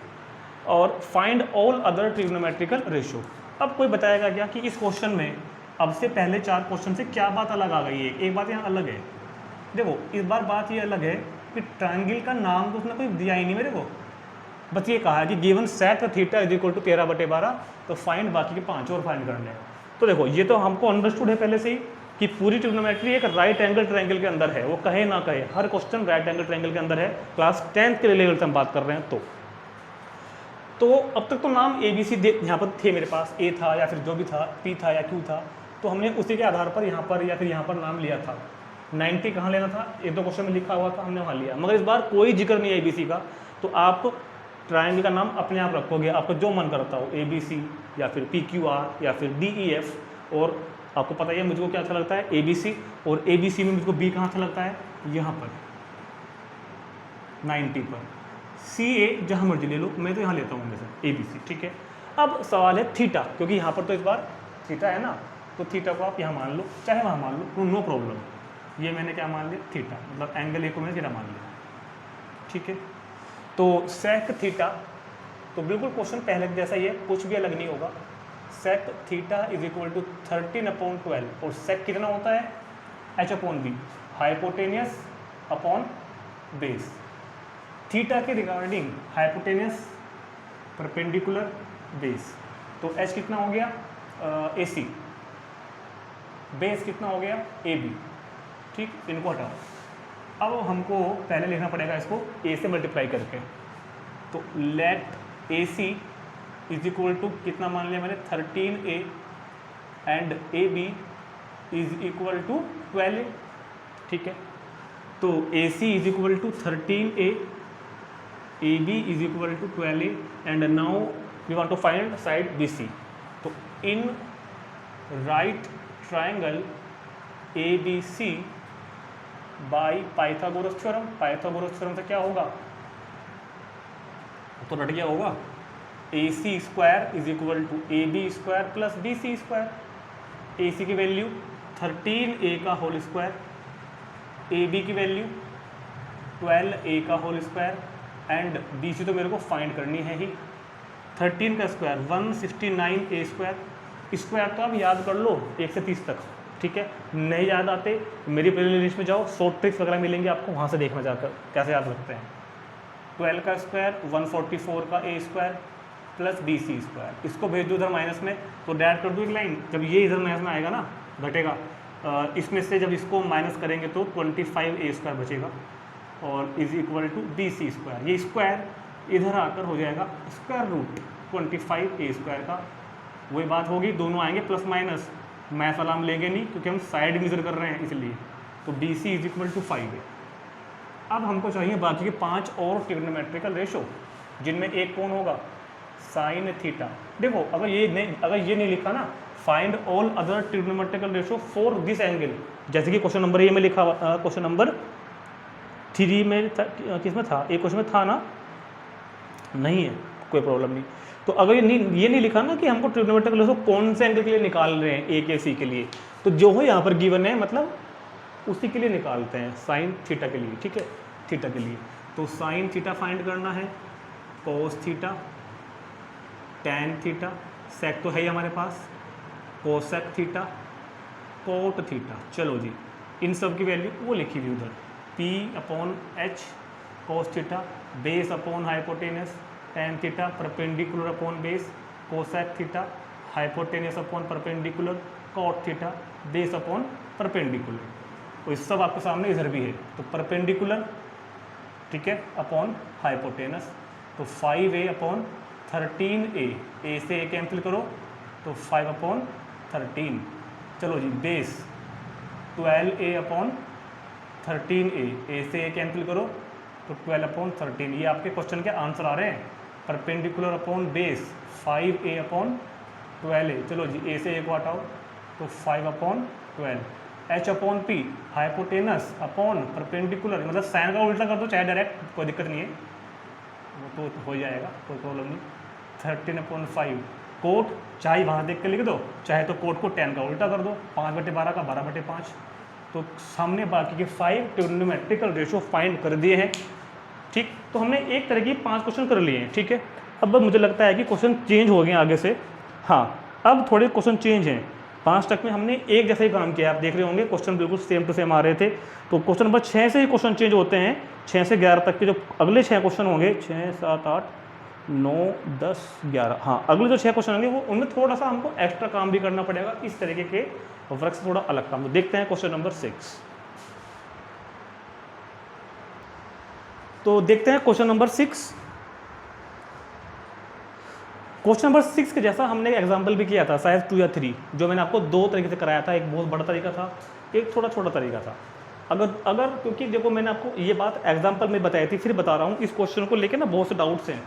और find all other trigonometrical ratio. अब कोई बताएगा क्या कि इस क्वेश्चन में अब से पहले 4 क्वेश्चन से क्या बात अलग आ गई है? एक बात यहाँ अलग है, देखो इस बार बात ये अलग है कि ट्रायंगल का नाम तो उसने कोई दिया ही नहीं मेरे को, बस ये कहा है कि given sec theta is equal to 13/12, तो फाइंड बाकी के 5 और फाइंड करने हैं। तो देखो ये तो हमको अंडरस्टूड है पहले से ही कि पूरी ट्रिग्नोमेट्री एक राइट एंगल ट्रायंगल के अंदर है, वो कहे ना कहे हर क्वेश्चन राइट एंगल ट्रायंगल के अंदर है। क्लास 10th के लेवल से हम बात कर रहे हैं। तो अब तक तो नाम ABC यहाँ पर थे मेरे पास, A था या फिर जो भी था, P था या Q था, तो हमने उसी के आधार पर यहाँ पर या फिर यहाँ पर नाम लिया था। 90 कहाँ लेना था, 1-2 क्वेश्चन में लिखा हुआ था, हमने वहाँ लिया। मगर इस बार कोई जिक्र नहीं है ABC का, तो आप ट्रायंगल का नाम अपने आप रखोगे, आपको जो मन करता हो, ABC या फिर PQR या फिर DEF। और आपको पता ही है मुझको क्या अच्छा लगता है, ABC, और ABC में मुझको B कहाँ अच्छा लगता है, यहाँ पर 90 पर। CA जहाँ मर्जी ले लो, मैं तो यहाँ लेता हूँ जैसे ABC, ठीक है। अब सवाल है थीटा, क्योंकि यहाँ पर तो इस बार थीटा है ना, तो थीटा को आप यहाँ मान लो चाहे वहाँ मान लो, नो प्रॉब्लम। ये मैंने क्या मान लिया, थीटा, मतलब एंगल ए को मैंने थीटा मान लिया, ठीक है। तो सेक थीटा, तो बिल्कुल क्वेश्चन पहले जैसा ही है, कुछ भी अलग नहीं होगा। Sec theta is equal to 13/12, और सेक कितना होता है, H/B, hypotenuse upon base. Theta के रिगार्डिंग हाइपोटेनियस, परपेंडिकुलर, बेस, तो H कितना हो गया AC, बेस कितना हो गया AB, ठीक। इनको हटाओ। अब हमको पहले लिखना पड़ेगा इसको A से मल्टीप्लाई करके, तो let AC is equal to कितना मान लिया मैंने 13A and AB is equal to 12A, ठीक है। तो AC is equal to 13A, AB is equal to 12A, and now we want to find side BC। तो in right triangle ABC by Pythagoras theorem, Pythagoras theorem से क्या होगा, तो रट गया होगा, AC square is equal to AB square plus BC square. AC की वैल्यू 13A का होल स्क्वायर, AB की वैल्यू 12A का होल स्क्वायर, एंड BC तो मेरे को फाइंड करनी है ही। 13 का स्क्वायर 169A स्क्वायर। स्क्वायर तो आप याद कर लो 1 से 30 तक, ठीक है। नहीं याद आते मेरी प्ले लिस्ट में जाओ, शॉर्ट ट्रिक्स वगैरह मिलेंगे आपको, वहाँ से देखना जाकर कैसे याद रखते हैं। 12 का स्क्वायर 144 का A square plus BC square. इसको भेज दो उधर माइनस में, तो डैट कर दो एक लाइन, जब ये इधर माइनस में आएगा ना, घटेगा, इसमें से जब इसको माइनस करेंगे तो 25A स्क्वायर बचेगा, और is equal to BC square. ये स्क्वायर इधर आकर हो जाएगा स्क्वायर रूट 25A स्क्वायर का। वही बात होगी, दोनों आएंगे प्लस माइनस, मैथ वाला हम लेंगे नहीं क्योंकि हम साइड मेजर कर रहे हैं इसलिए। तो BC is equal to 5A। अब हमको चाहिए बाकी के 5 और ट्रिग्नोमेट्रिकल रेशो, जिनमें एक कौन होगा, साइन थीटा। देखो अगर ये नहीं लिखा ना, find all other trigonometrical ratio for this angle, जैसे कि क्वेश्चन नंबर ए में लिखा, क्वेश्चन नंबर 3 में किसमें था, एक क्वेश्चन में था ना, नहीं है कोई प्रॉब्लम नहीं। तो अगर ये नहीं लिखा ना कि हमको ट्रिग्नोमेट्रिकल रेशो कौन से एंगल के लिए निकाल रहे हैं, ए के सी के लिए, तो जो हो यहाँ पर गिवन है मतलब उसी के लिए निकालते हैं, साइन थीटा के लिए, ठीक है, थीटा के लिए। तो साइन थीटा फाइंड करना है, कोस थीटा, टैन थीटा, सेक तो है ही हमारे पास, कोसेक थीटा, कोट थीटा। चलो जी, इन सब की वैल्यू वो लिखी हुई उधर, P upon H cos theta, base upon hypotenuse, tan theta, perpendicular upon base, cosec theta, hypotenuse upon perpendicular, cot theta, base upon perpendicular. तो इस सब आपके सामने इधर भी है, तो परपेंडिकुलर, ठीक है, अपॉन हाइपोटेनस, तो 5a अपॉन 13a, a से a कैंसिल करो तो 5 अपॉन 13। चलो जी, base 12a upon 13a, a से a कैंसिल करो तो 12 अपॉन 13। ये आपके क्वेश्चन के आंसर आ रहे हैं। Perpendicular upon base 5a upon 12a, चलो जी a से a को हटाओ तो 5 upon 12। h upon p hypotenuse upon perpendicular, मतलब साइन का उल्टा कर दो चाहे डायरेक्ट, कोई दिक्कत नहीं है, वो तो हो जाएगा, कोई प्रॉब्लम नहीं। 13 अपॉन 5 कोट, चाहे वहाँ देख के लिख दो, चाहे तो कोट को 10 का उल्टा कर दो, 5/12 का 12/5। तो सामने बाकी के 5 ट्रिग्नोमेट्रिकल रेशो फाइंड कर दिए हैं। ठीक, तो हमने एक तरह की 5 क्वेश्चन कर लिए हैं। ठीक है, अब मुझे लगता है कि क्वेश्चन चेंज हो गए आगे से। हाँ, अब थोड़े क्वेश्चन चेंज हैं। 5 तक में हमने एक जैसा ही काम किया, आप देख रहे होंगे क्वेश्चन बिल्कुल सेम टू सेम आ रहे थे। तो क्वेश्चन नंबर 6 से ही क्वेश्चन चेंज होते हैं, 6 से 11 तक के जो अगले 6 क्वेश्चन होंगे, 6, 7, 8, 9, 10, 11, हाँ अगले जो 6 क्वेश्चन होंगे वो उनमें थोड़ा सा हमको एक्स्ट्रा काम भी करना पड़ेगा, इस तरीके के वर्क से थोड़ा अलग काम। तो देखते हैं क्वेश्चन नंबर 6। तो देखते हैं क्वेश्चन नंबर 6। क्वेश्चन नंबर 6 के जैसा हमने एग्जाम्पल भी किया था शायद 2 या 3, जो मैंने आपको 2 तरीके से कराया था, एक बहुत बड़ा तरीका था, एक थोड़ा छोटा तरीका था। अगर क्योंकि देखो मैंने आपको ये बात एग्जाम्पल में बताई थी, फिर बता रहा हूँ, इस क्वेश्चन को लेकर ना बहुत से डाउट्स हैं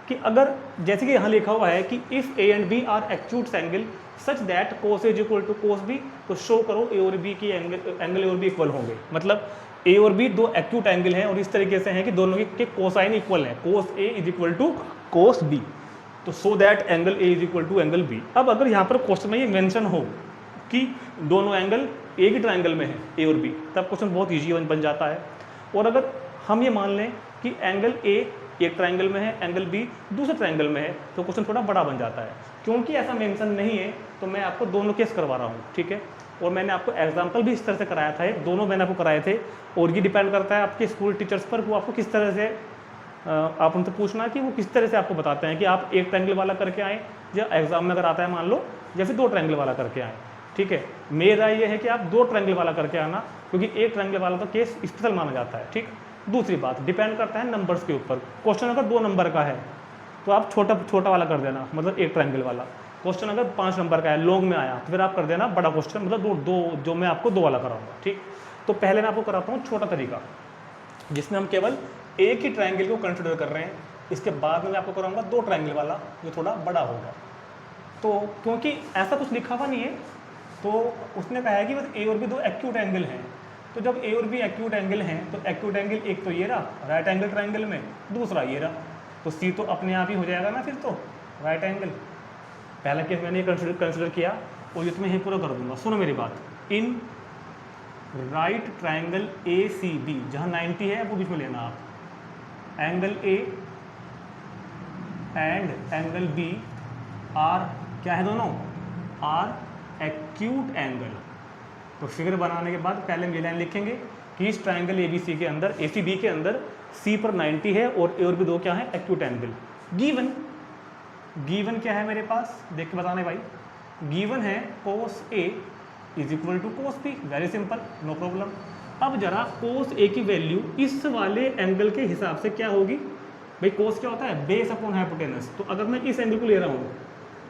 कि अगर जैसे कि यहाँ लिखा हुआ है कि if A and B are acute angle such that cos A is equal to cos B, तो शो करो ए और बी की एंगल ए और बी इक्वल होंगे। मतलब ए और बी दो एक्यूट एंगल हैं और इस तरीके से हैं कि दोनों के कोसाइन इक्वल हैं, cos A is equal to cos B, तो so that angle A is equal to angle B. अब अगर यहाँ पर क्वेश्चन में ये मेंशन हो कि दोनों एंगल एक ही ट्रायंगल में है ए और बी, तब क्वेश्चन बहुत ईजी बन जाता है। और अगर हम ये मान लें कि एंगल ए एक ट्रायंगल में है, एंगल बी दूसरे ट्रायंगल में है, तो क्वेश्चन थोड़ा बड़ा बन जाता है। क्योंकि ऐसा मेंशन नहीं है तो मैं आपको दोनों केस करवा रहा हूँ, ठीक है। और मैंने आपको एग्जाम्पल भी इस तरह से कराया था, दोनों मैंने आपको कराए थे। और ये डिपेंड करता है आपके स्कूल टीचर्स पर, वो आपको किस तरह से, आप उनसे पूछना कि वो किस तरह से आपको बताते हैं कि आप एक ट्रायंगल वाला करके आएँ, या एग्जाम में अगर आता है मान लो, या फिर 2 ट्रायंगल वाला करके आएँ, ठीक है। मेरा ये है कि आप 2 ट्रायंगल वाला करके आना, क्योंकि एक ट्रायंगल वाला तो केस स्पेशल माना जाता है, ठीक। दूसरी बात, डिपेंड करता है नंबर्स के ऊपर। क्वेश्चन अगर 2 नंबर का है तो आप छोटा वाला कर देना, मतलब एक ट्रायंगल वाला। क्वेश्चन अगर 5 नंबर का है, लॉन्ग में आया, तो फिर आप कर देना बड़ा क्वेश्चन, मतलब दो जो मैं आपको 2 वाला कराऊंगा, ठीक। तो पहले मैं आपको कराता हूँ छोटा तरीका, जिसमें हम केवल एक ही ट्रायंगल को कंसिडर कर रहे हैं। इसके बाद में मैं आपको कराऊंगा 2 ट्रायंगल वाला, जो थोड़ा बड़ा होगा। तो क्योंकि ऐसा कुछ लिखा हुआ नहीं है, तो उसने कहा है कि बस ए और बी 2 एक्यूट एंगल हैं। तो जब ए और बी एक्यूट एंगल हैं, तो एक्यूट एंगल एक तो ये रहा राइट एंगल ट्रायंगल में, दूसरा ये रहा, तो सी तो अपने आप ही हो जाएगा ना फिर तो राइट एंगल। पहला केस मैंने कंसिडर किया, और ये तो मैं यहीं पूरा कर दूंगा। सुनो मेरी बात, in right triangle A C B, जहाँ 90 है वो बीच में लेना आप, angle A and angle B are क्या है, दोनों आर एक्यूट एंगल। तो फिगर बनाने के बाद पहले हम ये लाइन लिखेंगे कि इस ट्रायंगल ए बी सी के अंदर, ए सी बी के अंदर सी पर 90 है और ए और बी 2 क्या है, एक्यूट एंगल। गिवन क्या है मेरे पास, देख के बताने भाई। गिवन है cos A is equal to cos B, very simple, no problem. अब जरा कोस ए की वैल्यू इस वाले एंगल के हिसाब से क्या होगी भाई। कोस क्या होता है, बेस अपॉन हाइपोटेनस। तो अगर मैं इस एंगल को ले रहा हूँ,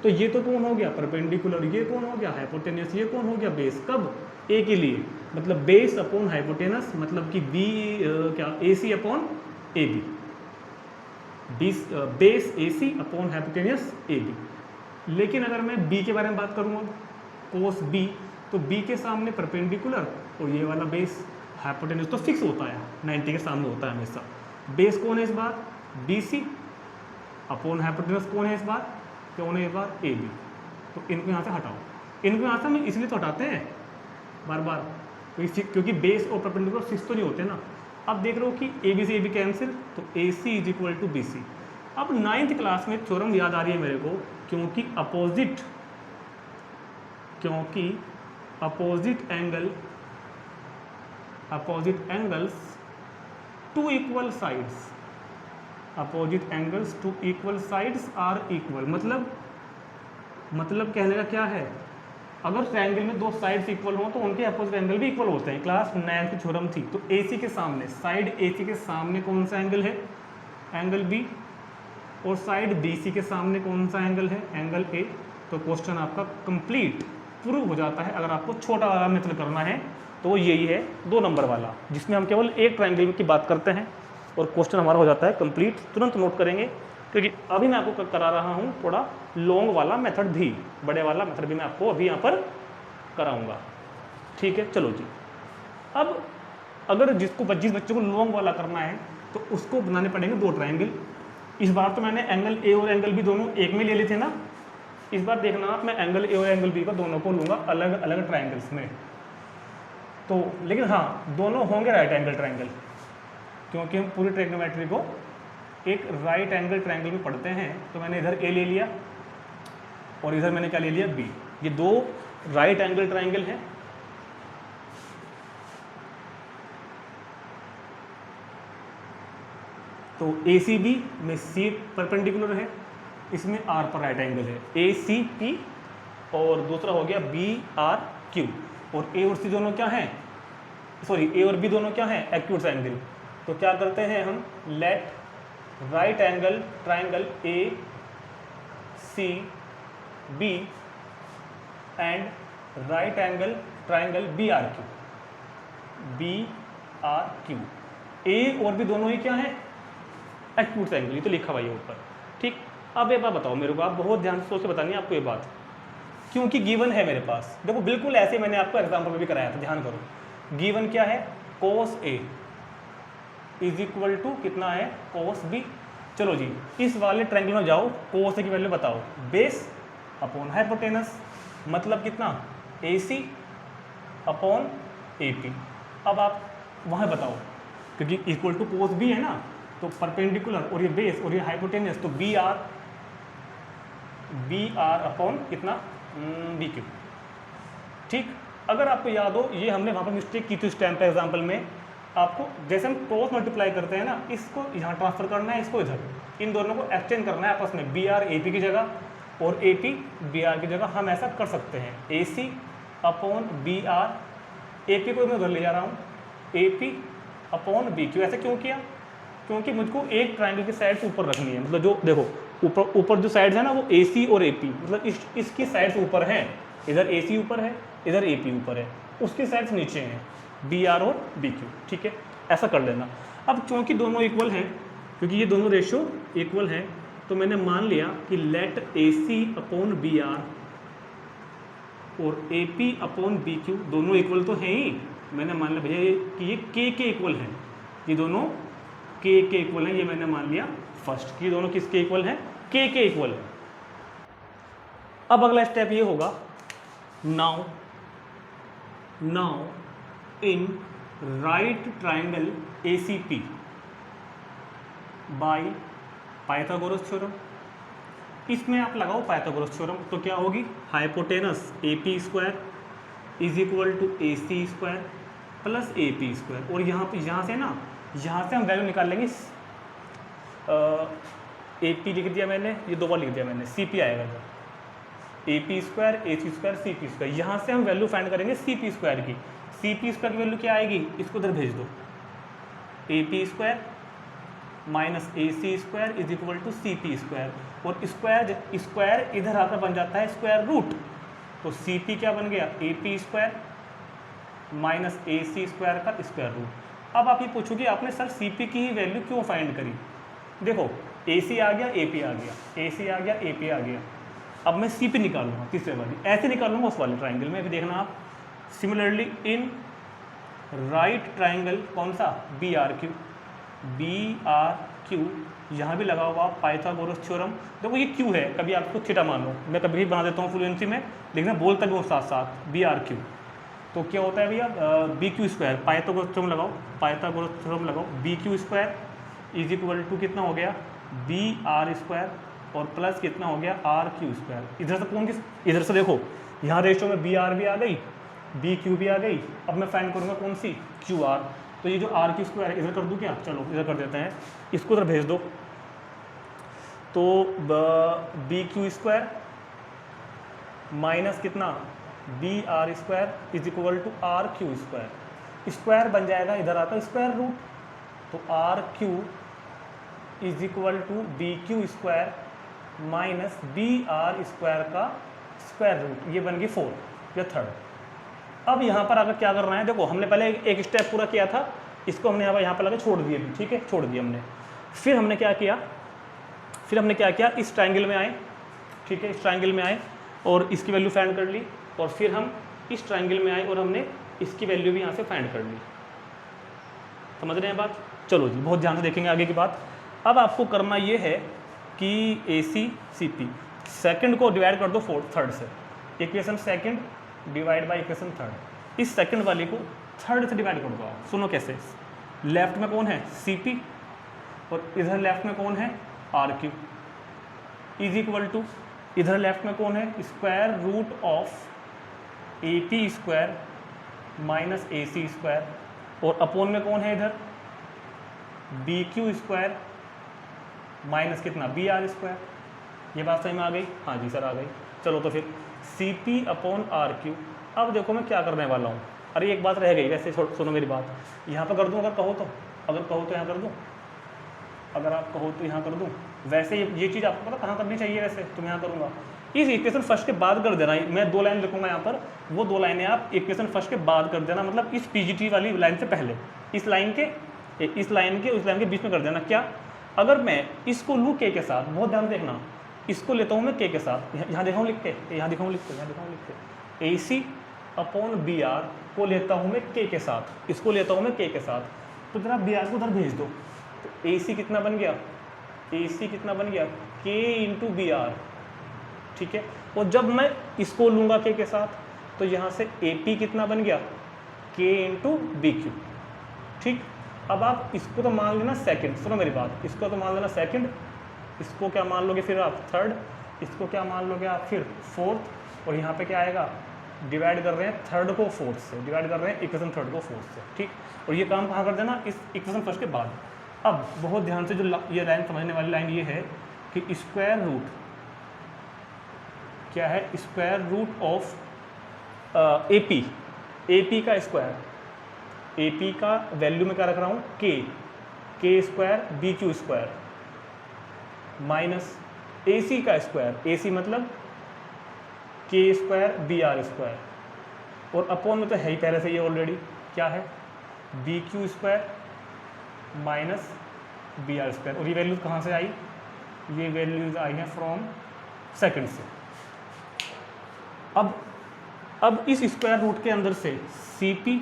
तो ये तो कौन हो गया, परपेंडिकुलर, ये कौन हो गया, हाइपोटेनस, ये कौन हो गया, बेस। कब, ए के लिए, मतलब बेस अपॉन हाइपोटेनस, मतलब कि बी क्या, A C upon A B, base A C upon hypotenuse A B. लेकिन अगर मैं बी के बारे में बात करूँगा, कोस बी, तो बी के सामने परपेंडिकुलर और ये वाला बेस, हाइपोटेनस तो फिक्स होता है, 90 के सामने होता है हमेशा। बेस कौन है इस बार, बी सी, अपॉन हाइपोटेनस कौन है इस बार, कौन है इस बार, ए बी। तो इनको यहाँ से हटाओ, इनको यहाँ से हम इसलिए तो हटाते हैं बार बार, क्योंकि बेस और परपेंडिकुलर फिक्स तो नहीं होते ना। अब देख रहे हो कि ए बी से ए बी कैंसिल, तो A C is equal to B C. अब 9th क्लास में थ्योरम याद आ रही है मेरे को, क्योंकि opposite angles to equal sides are equal. मतलब कहने का क्या है, अगर ट्रायंगल में दो साइड्स इक्वल हो तो उनके अपोजिट एंगल भी इक्वल होते हैं। क्लास 9 की थ्योरम थी। तो AC के सामने, साइड AC के सामने कौन सा एंगल है, एंगल B, और साइड BC के सामने कौन सा एंगल है, एंगल A। तो क्वेश्चन आपका कंप्लीट प्रूव हो जाता है। अगर आपको छोटा वाला मेथड करना है तो वो यही है 2 नंबर वाला, जिसमें हम केवल एक ट्रायंगल की बात करते हैं और क्वेश्चन हमारा हो जाता है कंप्लीट। तुरंत नोट करेंगे, क्योंकि अभी मैं आपको करा रहा हूँ थोड़ा लॉन्ग वाला मेथड भी, बड़े वाला मेथड भी मैं आपको अभी यहाँ पर कराऊंगा। ठीक है, चलो जी। अब अगर जिस बच्चे को लॉन्ग वाला करना है तो उसको बनाने पड़ेंगे 2 ट्रायंगल। इस बार तो मैंने एंगल A और एंगल B दोनों एक में ले लिए थे ना। इस बार देखना आप, मैं एंगल A और एंगल B को दोनों को लूँगा अलग अलग ट्रायंगल्स में। तो लेकिन हाँ, दोनों होंगे राइट एंगल ट्रायंगल, क्योंकि हम पूरी ट्रिग्नोमेट्री को एक राइट एंगल ट्रायंगल में पढ़ते हैं। तो मैंने इधर A ले लिया और इधर मैंने क्या ले लिया, B। ये 2 राइट एंगल ट्रायंगल हैं। तो ACB में C परपेंडिकुलर है, इसमें R पर राइट एंगल है, ACP, और दूसरा हो गया BRQ। और A और C दोनों क्या हैं, सॉरी A और B दोनों क्या हैं, एक्यूट एंगल। तो क्या करते हैं हम, let right angle triangle ACB and right angle triangle BRQ। A और B दोनों ही क्या हैं, एक्यूट एंगल। ये तो लिखा हुआ है ऊपर। ठीक, अब एक बात बताओ मेरे को, आप बहुत ध्यान से सोच के बतानी है आपको ये बात, क्योंकि गिवन है मेरे पास। देखो बिल्कुल ऐसे मैंने आपको एग्जाम्पल में भी कराया था, ध्यान करो। गिवन क्या है, cos A is equal to कितना है, cos B। चलो जी, इस वाले ट्रायंगल में जाओ, cos A की वैल्यू बताओ, बेस अपॉन हाइपोटेनस, मतलब कितना, AC अपॉन AP। अब आप वहाँ बताओ, क्योंकि इक्वल टू cos B है ना, तो परपेंडिकुलर और ये बेस और ये हाइपोटेनस, तो BR अपॉन कितना, BQ। ठीक, अगर आपको याद हो, ये हमने वहाँ पर मिस्टेक की थी उस टाइम पे एग्जाम्पल में। आपको जैसे हम क्रॉस मल्टीप्लाई करते हैं ना, इसको यहाँ ट्रांसफर करना है, इसको इधर, इन दोनों को एक्सचेंज करना है आपस में, BR AP की जगह और AP BR की जगह। हम ऐसा कर सकते हैं, AC अपॉन BR, AP को मैं उधर ले जा रहा हूँ, AP अपॉन BQ। ऐसा क्यों किया, क्योंकि मुझको एक ट्रायंगल की साइड्स ऊपर रखनी है। मतलब जो देखो ऊपर जो साइड्स है ना, वो AC और AP, मतलब इसकी साइड्स ऊपर हैं, इधर AC ऊपर है, इधर AP ऊपर है, उसकी साइड्स नीचे हैं, BR और BQ। ठीक है, ऐसा कर लेना। अब क्योंकि दोनों इक्वल हैं, क्योंकि ये दोनों रेशियो इक्वल हैं, तो मैंने मान लिया कि लेट AC अपॉन BR और AP अपॉन BQ दोनों इक्वल तो हैं ही। मैंने मान लिया भैया कि ये K के इक्वल हैं, ये दोनों K के इक्वल हैं, ये मैंने मान लिया फर्स्ट कि दोनों किसके इक्वल हैं, K के इक्वल है। अब अगला स्टेप ये होगा, now in right triangle ACP by Pythagoras theorem, इसमें आप लगाओ पाइथागोरस थ्योरम। तो क्या होगी, hypotenuse AP square is equal to AC square plus AP square. और यहाँ से ना, यहाँ से हम वैल्यू निकाल लेंगे, AP लिख दिया मैंने, ये 2 बार लिख दिया मैंने, CP आएगा इधर, AP square AC square CP square. यहाँ से हम वैल्यू फाइंड करेंगे CP स्क्वायर की। CP स्क्वायर की वैल्यू क्या आएगी, इसको इधर भेज दो, AP square minus AC square is equal to CP square. और स्क्वायर इधर आकर बन जाता है स्क्वायर रूट, तो CP क्या बन गया, AP square minus AC square का स्क्वायर रूट। अब आप ये पूछोगे आपने सर CP की ही वैल्यू क्यों फाइंड करी। देखो AC आ गया, AP आ गया, AC आ गया, AP आ गया। अब मैं CP निकालूंगा तीसरे वाली, ऐसे निकालूंगा उस वाले ट्रायंगल में। अभी देखना आप, सिमिलरली इन राइट ट्रायंगल कौन सा, BRQ, यहाँ भी लगा हुआ पाइथागोरस थ्योरम। देखो ये Q है, कभी आपको थीटा मान लो, मैं कभी भी बना देता हूँ फ्लुएंसी में, लेकिन बोलता भी हूँ साथ साथ BRQ। तो क्या होता है भैया, BQ स्क्वायर, पाइथागोरस थ्योरम लगाओ, BQ square is equal to कितना हो गया, बी आर स्क्वायर और प्लस कितना हो गया आर क्यू स्क्वायर। इधर से कौन किस, इधर से देखो यहाँ रेशो में बी आर भी आ गई, बी क्यू भी आ गई। अब मैं फाइंड करूँगा कौन सी, क्यू आर। तो ये जो आर क्यू स्क्वायर है इधर कर दूँ क्या, चलो इधर कर देते हैं, इसको इधर भेज दो। तो बी क्यू स्क्वायर माइनस कितना B R square is equal to R Q square. Square बन जाएगा इधर आता स्क्वायर रूट, तो R Q is equal to B Q square minus B R square का स्क्वायर रूट, ये बन गई 4 या थर्ड। अब यहाँ पर अगर क्या करना है, देखो हमने पहले एक स्टेप पूरा किया था, इसको हमने यहाँ पर लगा छोड़ दिए, ठीक है छोड़ दिया हमने। फिर हमने क्या किया, इस ट्राइंगल में आए, ठीक है इस ट्राइंगल में आए और इसकी वैल्यू फाइंड कर ली, और फिर हम इस ट्राइंगल में आए और हमने इसकी वैल्यू भी यहाँ से फाइंड कर ली। समझ रहे हैं बात, चलो जी बहुत ध्यान से देखेंगे आगे की बात। अब आपको करना ये है कि ए सी सी पी सेकेंड को डिवाइड कर दो थर्ड से, equation second divide by equation third. इस सेकेंड वाले को थर्ड से डिवाइड कर दो आप। सुनो कैसे, लेफ्ट में कौन है सी पी और इधर लेफ्ट में कौन है R Q, is equal to इधर लेफ्ट में कौन है square root of A P square minus A C square, और अपोन में कौन है इधर बी क्यू स्क्वायर माइनस कितना बी आर स्क्वायर। ये बात सही में आ गई, हाँ जी सर आ गई। चलो तो फिर C P upon R Q. अब देखो मैं क्या करने वाला हूँ, अरे एक बात रह गई वैसे, सुनो मेरी बात, यहाँ पर कर दूँ अगर कहो तो यहाँ कर दूँ, अगर आप कहो तो यहाँ कर दूँ। वैसे ये चीज़ आपको पता कहाँ करनी चाहिए, वैसे तो मैं यहाँ करूँगा। इस इक्वेशन फर्स्ट के बाद कर देना, मैं 2 लाइन लिखूँगा यहाँ पर, वो 2 लाइनें आप इक्वेशन फर्स्ट के बाद कर देना, मतलब इस पीजीटी वाली लाइन से पहले, इस लाइन के उस लाइन के बीच में कर देना। क्या, अगर मैं इसको लूँ के साथ, बहुत ध्यान देखना, इसको लेता हूँ मैं के साथ, यहाँ दिखाऊँ लिख के, यहाँ दिखाऊँ लिख के, ए सी अपॉन बी आर को लेता हूँ मैं के साथ, इसको लेता हूँ मैं के साथ, तो जरा बी आर को उधर भेज दो। तो ए सी कितना बन गया, ए सी कितना बन गया के इंटू बी आर, ठीक है। और जब मैं इसको लूँगा के साथ, तो यहाँ से ए पी कितना बन गया के इंटू बी क्यू, ठीक। अब आप इसको तो मान लेना सेकंड, सुनो मेरी बात, इसको तो मान लेना सेकंड, इसको क्या मान लोगे फिर आप थर्ड, इसको क्या मान लोगे आप फिर फोर्थ, और यहाँ पे क्या आएगा, डिवाइड कर रहे हैं थर्ड को फोर्थ से, डिवाइड कर रहे हैं इक्वेशन थर्ड को फोर्थ से, ठीक। और ये काम कहाँ कर देना, इस इक्वेशन फर्स्ट के बाद। अब बहुत ध्यान से जो ये लाइन समझने वाली लाइन ये है कि स्क्वायर रूट क्या है, square root of A P का स्क्वायर, ए पी का वैल्यू में क्या रख रहा हूँ के square B Q square minus A C का स्क्वायर, ए सी मतलब के स्क्वायर बी आर स्क्वायर, और अपॉन में तो है ही पहले से ये ऑलरेडी, क्या है B Q square minus B R square. और ये वैल्यूज कहाँ से आई, ये वैल्यूज आई हैं फ्रॉम सेकंड से। अब इस स्क्वायर रूट के अंदर से C P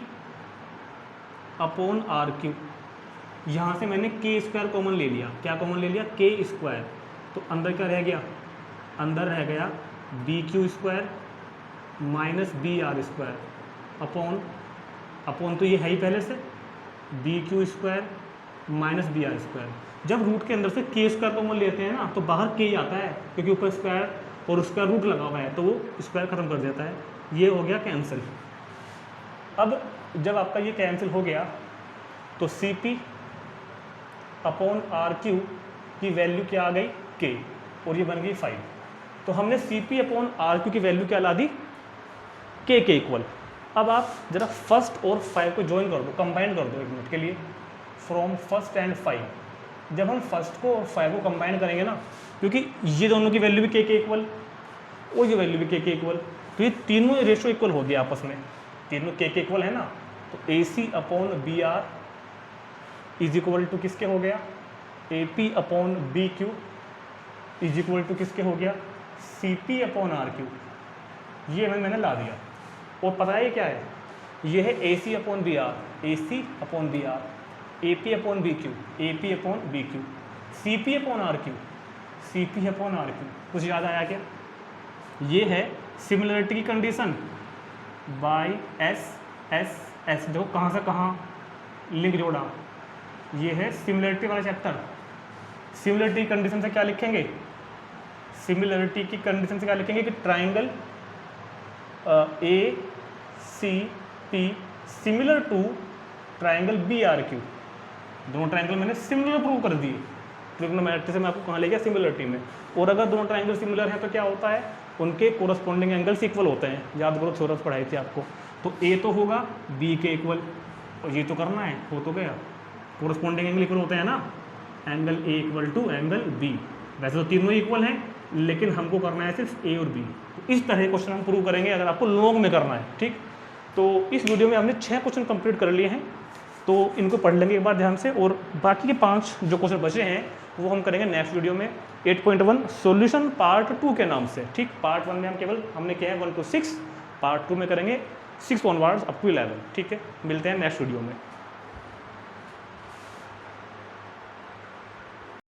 upon R Q, यहाँ से मैंने के स्क्वायर कॉमन ले लिया, क्या कॉमन ले लिया के स्क्वायर, तो अंदर क्या रह गया, अंदर रह गया B Q square minus B R square upon तो ये है ही पहले से B Q square minus B R square. जब रूट के अंदर से के स्क्वायर कॉमन लेते हैं ना, तो बाहर के ही आता है, क्योंकि ऊपर स्क्वायर और उसका रूट लगा हुआ है, तो वो स्क्वायर खत्म कर देता है, ये हो गया कैंसिल। अब जब आपका ये कैंसिल हो गया, तो C P upon R Q की वैल्यू क्या आ गई के, और ये बन गई 5। तो हमने C P upon R Q की वैल्यू क्या ला दी, के इक्वल। अब आप जरा फर्स्ट और 5 को ज्वाइन कर दो, कंबाइन कर दो 1 मिनट के लिए, फ्रॉम फर्स्ट एंड 5। जब हम फर्स्ट को और 5 को कंबाइन करेंगे ना, क्योंकि ये दोनों की वैल्यू भी के इक्वल और ये वैल्यू भी के इक्वल, तो ये तीनों रेशो इक्वल हो गया आपस में, तीनों के इक्वल है ना। तो A C upon B R is equal to किसके हो गया, A P upon B Q is equal to किसके हो गया, C P upon R Q. ये मैंने ला दिया, और पता है ये क्या है, ये है A C upon B R, A C upon B R, A P upon B Q, A P upon B Q, C P upon R Q, C P upon R Q. कुछ याद आया क्या, ये है सिमिलरिटी की condition by S S S. देखो कहाँ से कहाँ लिंक जोड़ा, ये है सिमिलरिटी वाला चैप्टर, सिमिलरिटी कंडीशन से क्या लिखेंगे, सिमिलरिटी की कंडीशन से क्या लिखेंगे कि triangle A C P similar to triangle B R Q, दोनों ट्राइंगल मैंने सिमिलर प्रूव कर दिए। ट्रिग्नोमेट्री से मैं आपको कहाँ ले गया, सिमिलरिटी में। और अगर दोनों ट्राइंगल सिमिलर हैं तो क्या होता है, उनके कोरस्पॉन्डिंग एंगल्स इक्वल होते हैं। याद करो थ्योरम्स पढ़ाई थी आपको। तो ए तो होगा बी के इक्वल, और ये तो करना है, हो तो गया, कोरस्पॉन्डिंग एंगल इक्वल होते हैं ना, angle A equal to angle B. वैसे तो तीनों इक्वल हैं, लेकिन हमको करना है सिर्फ ए और बी। तो इस तरह क्वेश्चन हम प्रूव करेंगे अगर आपको लॉन्ग में करना है, ठीक। तो इस वीडियो में हमने 6 क्वेश्चन कंप्लीट कर लिए हैं, तो इनको पढ़ लेंगे एक बार ध्यान से, और बाकी के 5 जो क्वेश्चन बचे हैं वो हम करेंगे नेक्स्ट वीडियो में 8.1 सॉल्यूशन पार्ट 2 के नाम से, ठीक। पार्ट 1 में हमने किया है 1 to 6, पार्ट 2 में करेंगे 6 ऑनवर्ड्स अप टू 11, ठीक है। मिलते हैं नेक्स्ट वीडियो में।